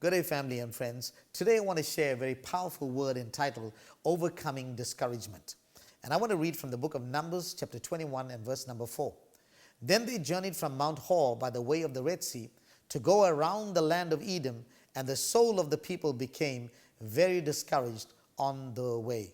Good day, family and friends. Today I want to share a very powerful word entitled Overcoming Discouragement. And I want to read from the book of Numbers, chapter 21 and verse number 4. Then they journeyed from Mount Hor by the way of the Red Sea to go around the land of Edom, and the soul of the people became very discouraged on the way.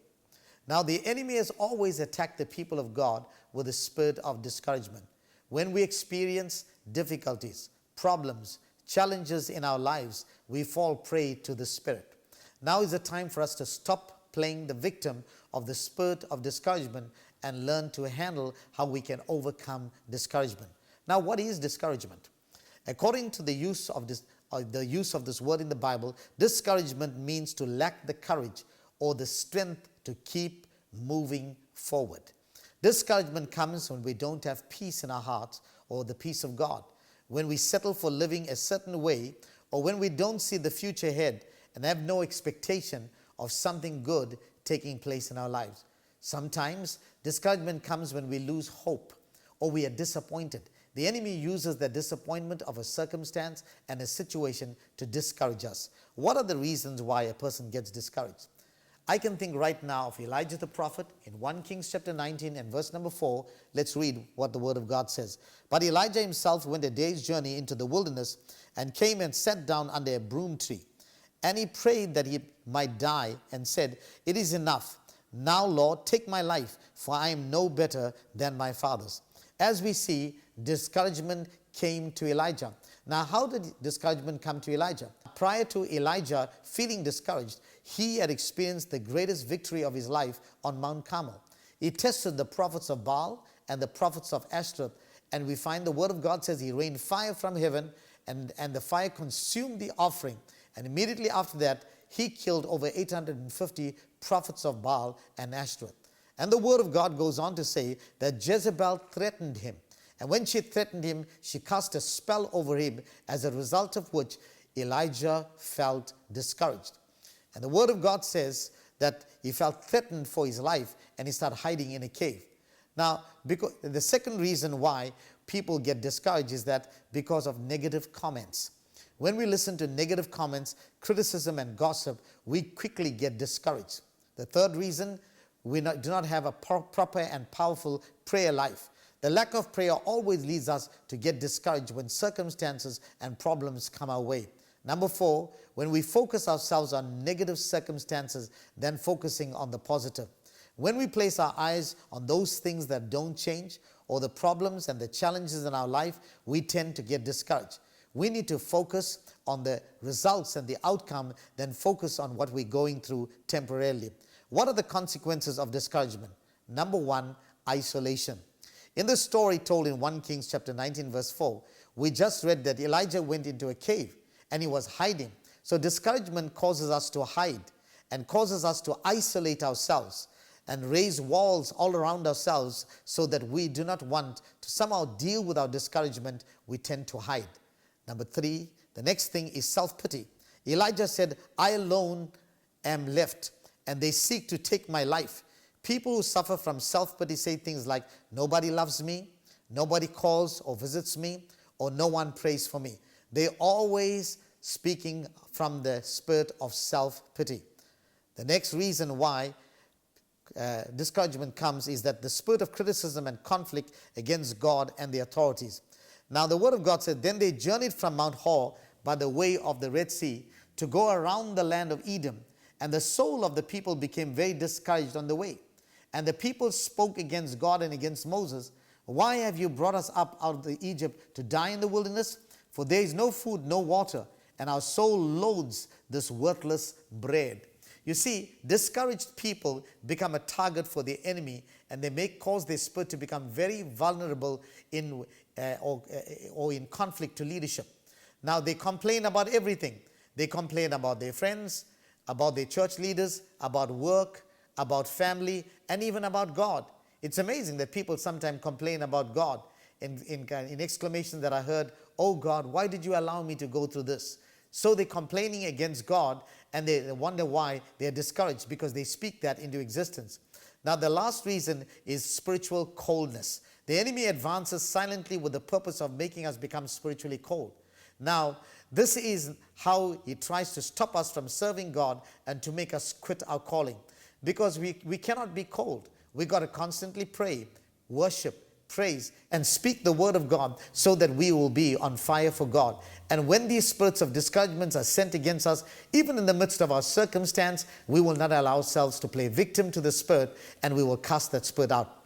Now the enemy has always attacked the people of God with a spirit of discouragement. When we experience difficulties, problems, challenges in our lives, we fall prey to the spirit. Now is the time for us to stop playing the victim of the spirit of discouragement and learn to handle how we can overcome discouragement. Now, what is discouragement? According to the use of this word in the Bible, discouragement means to lack the courage or the strength to keep moving forward. Discouragement comes when we don't have peace in our hearts or the peace of God, when we settle for living a certain way, or when we don't see the future ahead and have no expectation of something good taking place in our lives. Sometimes discouragement comes when we lose hope or we are disappointed. The enemy uses the disappointment of a circumstance and a situation to discourage us. What are the reasons why a person gets discouraged? I can think right now of Elijah the prophet in 1 Kings chapter 19 and verse number 4. Let's read what the word of God says. But Elijah himself went a day's journey into the wilderness and came and sat down under a broom tree. And he prayed that he might die and said, "It is enough. Now, Lord, take my life, for I am no better than my fathers." As we see, discouragement came to Elijah. Now, how did discouragement come to Elijah? Prior to Elijah feeling discouraged, he had experienced the greatest victory of his life on Mount Carmel. He tested the prophets of Baal and the prophets of Ashtoreth, and we find the word of God says he rained fire from heaven, and the fire consumed the offering. And immediately after that, he killed over 850 prophets of Baal and Ashtoreth. And the word of God goes on to say that Jezebel threatened him. And when she threatened him, she cast a spell over him, as a result of which Elijah felt discouraged. And the word of God says that he felt threatened for his life and he started hiding in a cave. Now, because the second reason why people get discouraged is that because of negative comments. When we listen to negative comments, criticism and gossip, we quickly get discouraged. The third reason, we do not have a proper and powerful prayer life. The lack of prayer always leads us to get discouraged when circumstances and problems come our way. Number 4, when we focus ourselves on negative circumstances than focusing on the positive. When we place our eyes on those things that don't change, or the problems and the challenges in our life, we tend to get discouraged. We need to focus on the results and the outcome than focus on what we're going through temporarily. What are the consequences of discouragement? Number 1, isolation. In the story told in 1 Kings chapter 19 verse 4, we just read that Elijah went into a cave and he was hiding. So discouragement causes us to hide and causes us to isolate ourselves and raise walls all around ourselves so that we do not want to somehow deal with our discouragement. We tend to hide. Number 3, the next thing is self-pity. Elijah said, "I alone am left, and they seek to take my life." People who suffer from self-pity say things like, "Nobody loves me, nobody calls or visits me, or no one prays for me." They're always speaking from the spirit of self-pity. The next reason why discouragement comes is that the spirit of criticism and conflict against God and the authorities. Now the word of God said, then they journeyed from Mount Hor by the way of the Red Sea to go around the land of Edom, and the soul of the people became very discouraged on the way. And the people spoke against God and against Moses. "Why have you brought us up out of Egypt to die in the wilderness? For there is no food, no water, and our soul loathes this worthless bread." You see, discouraged people become a target for the enemy, and they may cause their spirit to become very vulnerable or in conflict to leadership. Now they complain about everything. They complain about their friends, about their church leaders, about work, about family, and even about God. It's amazing that people sometimes complain about God in exclamations that I heard, "Oh God, why did you allow me to go through this?" So they're complaining against God, and they wonder why they're discouraged, because they speak that into existence. Now the last reason is spiritual coldness. The enemy advances silently with the purpose of making us become spiritually cold. Now This is how he tries to stop us from serving God and to make us quit our calling. Because we cannot be cold. We got to constantly pray, worship, praise, and speak the word of God so that we will be on fire for God. And when these spirits of discouragement are sent against us, even in the midst of our circumstance, we will not allow ourselves to play victim to the spirit, and we will cast that spirit out.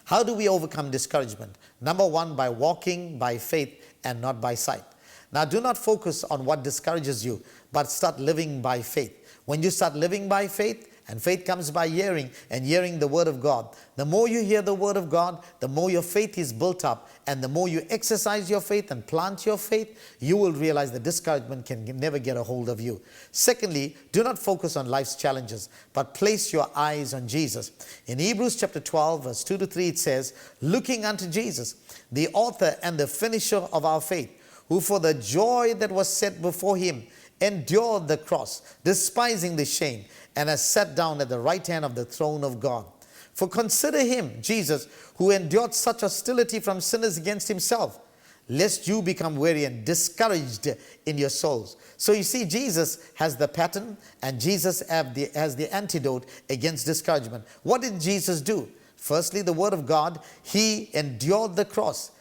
How do we overcome discouragement? Number one, by walking by faith and not by sight. Now, do not focus on what discourages you, but start living by faith. When you start living by faith, and faith comes by hearing, and hearing the word of God. The more you hear the word of God, the more your faith is built up, and the more you exercise your faith and plant your faith, you will realize that discouragement can never get a hold of you. Secondly, do not focus on life's challenges, but place your eyes on Jesus. In Hebrews chapter 12, verse 2 to 3, it says, looking unto Jesus, the author and the finisher of our faith, who for the joy that was set before him endured the cross, despising the shame, and has sat down at the right hand of the throne of God. For consider him, Jesus, who endured such hostility from sinners against himself, lest you become weary and discouraged in your souls. So you see, Jesus has the pattern, and Jesus has the antidote against discouragement. What did Jesus do? Firstly, the word of God, he endured the cross.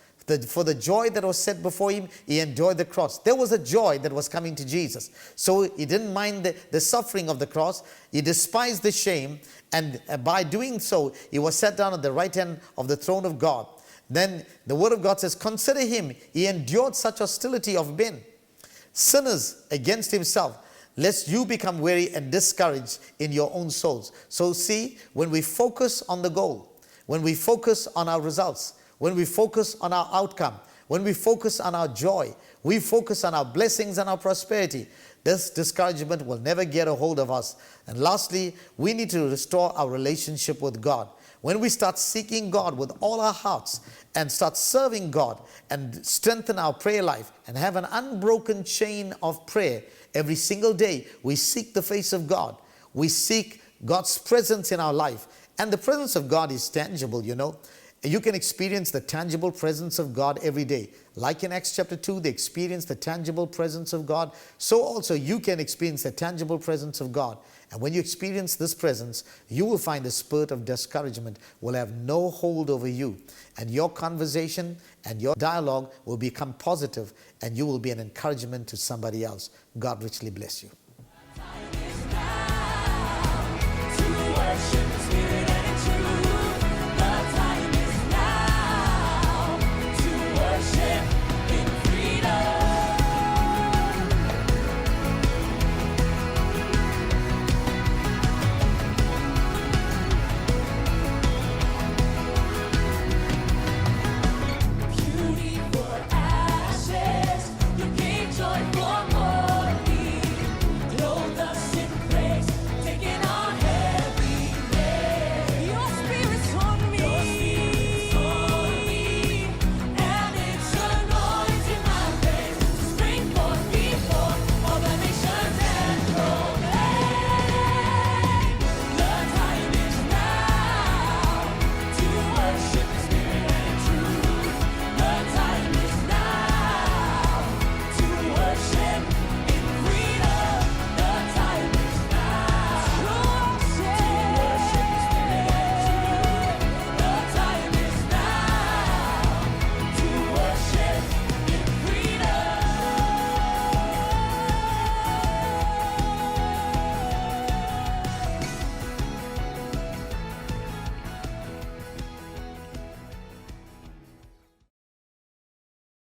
For the joy that was set before him, he endured the cross. There was a joy that was coming to Jesus. So he didn't mind the suffering of the cross. He despised the shame. And by doing so, he was set down at the right hand of the throne of God. Then the word of God says, consider him. He endured such hostility of men, sinners against himself, lest you become weary and discouraged in your own souls. So see, when we focus on the goal, when we focus on our results, when we focus on our outcome, when we focus on our joy, we focus on our blessings and our prosperity, this discouragement will never get a hold of us. And lastly, we need to restore our relationship with God. When we start seeking God with all our hearts and start serving God and strengthen our prayer life and have an unbroken chain of prayer every single day, we seek the face of God. We seek God's presence in our life. And the presence of God is tangible, you know. You can experience the tangible presence of God every day. Like in Acts chapter 2, they experienced the tangible presence of God. So also you can experience the tangible presence of God. And when you experience this presence, you will find the spirit of discouragement will have no hold over you. And your conversation and your dialogue will become positive, and you will be an encouragement to somebody else. God richly bless you. Time is now to worship.